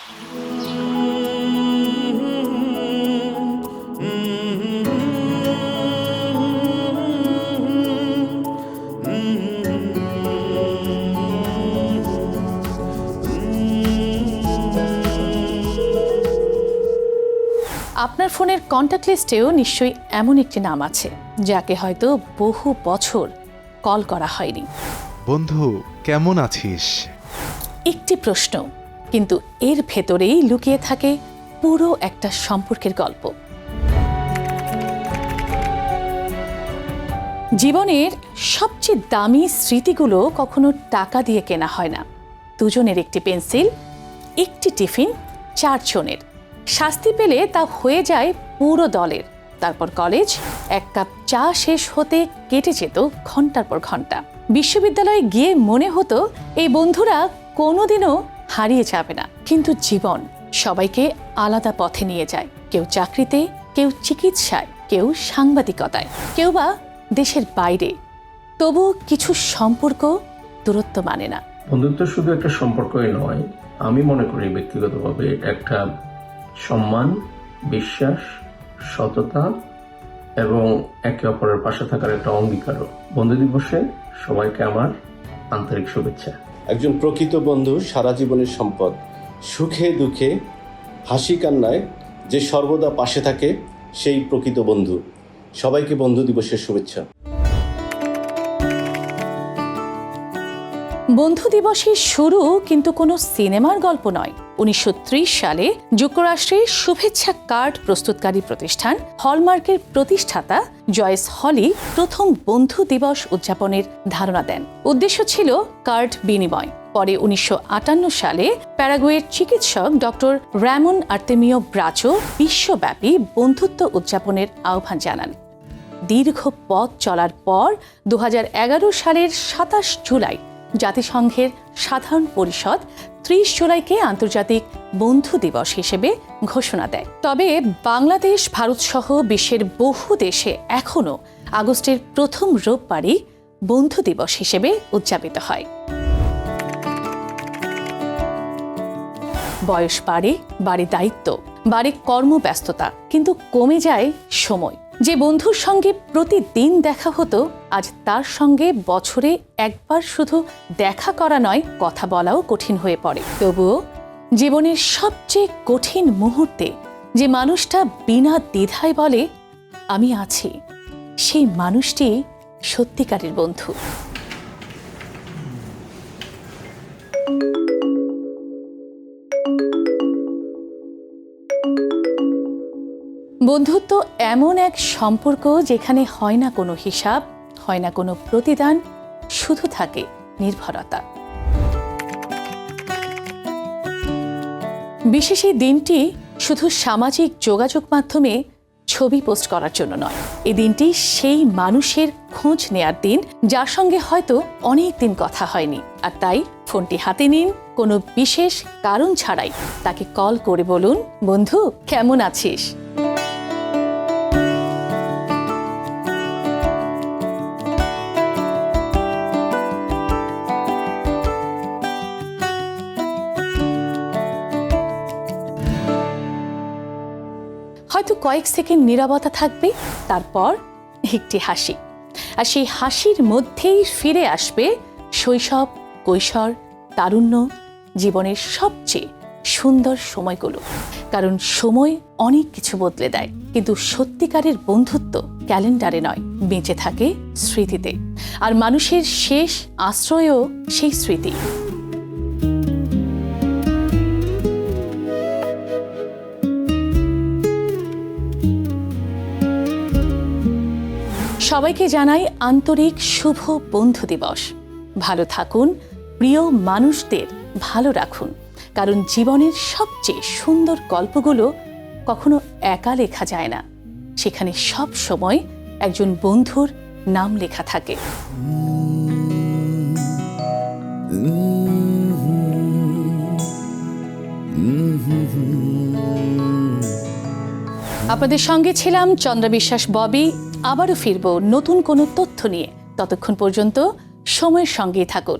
আপনার ফোনের কন্ট্যাক্ট লিস্টেও নিশ্চয়ই এমন একটি নাম আছে যাকে হয়তো বহু বছর কল করা হয়নি। বন্ধু, কেমন আছিস? একটি প্রশ্ন, কিন্তু এর ভেতরেই লুকিয়ে থাকে পুরো একটা সম্পর্কের গল্প। জীবনের সবচেয়ে দামি স্মৃতিগুলো কখনো টাকা দিয়ে কেনা হয় না। দুজনের একটি পেন্সিল, একটি টিফিন, 4 জনের। শাস্তি পেলে তা হয়ে যায় পুরো দলের। তারপর কলেজ, 1 কাপ চা শেষ হতে কেটে যেত ঘন্টার পর ঘন্টা। বিশ্ববিদ্যালয়ে গিয়ে মনে হতো এই বন্ধুরা কোনোদিনও হারিয়ে যাবে না। কিন্তু জীবন সবাইকে আলাদা পথে নিয়ে যায়। কেউ চাকরিতে, কেউ চিকিৎসায়, কেউ সাংবাদিকতায়, কেউ বা দেশের বাইরে। তবু কিছু সম্পর্ক দূরত্ব মানে না। বন্ধুত্ব শুধু একটা সম্পর্কই নয়, আমি মনে করি ব্যক্তিগতভাবে এটা একটা সম্মান, বিশ্বাস, সততা এবং একে অপরের পাশে থাকার একটা অঙ্গীকারও। বন্ধু দিবসে সবাইকে আমার আন্তরিক শুভেচ্ছা। একজন প্রকৃত বন্ধু সারা জীবনের সম্পদ। সুখে দুঃখে, হাসি কান্নায় যে সর্বদা পাশে থাকে সেই প্রকৃত বন্ধু। সবাইকে বন্ধু দিবসের শুভেচ্ছা। বন্ধু দিবসের শুরু কিন্তু কোনো সিনেমার গল্প নয়। 1930 সালে যুক্তরাষ্ট্রের শুভেচ্ছা কার্ড প্রস্তুতকারী প্রতিষ্ঠান হলমার্কের প্রতিষ্ঠাতা জয়েস হলি প্রথম বন্ধু দিবস উদযাপনের ধারণা দেন। উদ্দেশ্য ছিল কার্ড বিনিময়। পরে 1958 সালে প্যারাগুয়ের চিকিৎসক ডক্টর র্যামন আর্তেমিও ব্রাচো বিশ্বব্যাপী বন্ধুত্ব উদযাপনের আহ্বান জানান। দীর্ঘ পথ চলার পর 2011 সালের 27 জুলাই জাতিসংঘের সাধারণ পরিষদ 30 জুলাইকে আন্তর্জাতিক বন্ধু দিবস হিসেবে ঘোষণা দেয়। তবে বাংলাদেশ, ভারত সহ বিশ্বের বহু দেশে এখনও আগস্টের প্রথম রোববারই বন্ধু দিবস হিসেবে উদযাপিত হয়। বয়স বাড়ে দায়িত্ব, বাড়ে কর্মব্যস্ততা, কিন্তু কমে যায় সময়। যে বন্ধুর সঙ্গে প্রতিদিন দেখা হতো, আজ তার সঙ্গে বছরে একবার শুধু দেখা করা নয়, কথা বলাও কঠিন হয়ে পড়ে। তবুও জীবনের সবচেয়ে কঠিন মুহূর্তে যে মানুষটা বিনা দ্বিধায় বলে আমি আছি, সেই মানুষটি সত্যিকারের বন্ধু। বন্ধুত্ব এমন এক সম্পর্ক যেখানে হয় না কোনো হিসাব, হয় না কোনো প্রতিদান, শুধু থাকে নির্ভরতা। বিশেষ এই দিনটি শুধু সামাজিক যোগাযোগ মাধ্যমে ছবি পোস্ট করার জন্য নয়। এই দিনটি সেই মানুষের খোঁজ নেয়ার দিন যার সঙ্গে হয়তো অনেক দিন কথা হয়নি, আর তাই ফোনটি হাতে নিন, কোনো বিশেষ কারণ ছাড়াই তাকে কল করে বলুন, বন্ধু কেমন আছিস? হয়তো কয়েক সেকেন্ড নীরবতা থাকবে, তারপর একটি হাসি। আর সেই হাসির মধ্যেই ফিরে আসবে শৈশব, কৈশোর, তারুণ্য, জীবনের সবচেয়ে সুন্দর সময়গুলো। কারণ সময় অনেক কিছু বদলে দেয়, কিন্তু সত্যিকারের বন্ধুত্ব ক্যালেন্ডারে নয়, বেঁচে থাকে স্মৃতিতে। আর মানুষের শেষ আশ্রয়ও সেই স্মৃতি। সবাইকে জানাই আন্তরিক শুভ বন্ধু দিবস। ভালো থাকুন, প্রিয় মানুষদের ভালো রাখুন, কারণ জীবনের সবচেয়ে সুন্দর গল্পগুলো কখনো একা লেখা যায় না, সেখানে সব সময় একজন বন্ধুর নাম লেখা থাকে। আপনাদের সঙ্গে ছিলাম চন্দ্রা বিশ্বাস ববি। আবারও ফিরব নতুন কোনো তথ্য নিয়ে। ততক্ষণ পর্যন্ত সময়ের সঙ্গেই থাকুন।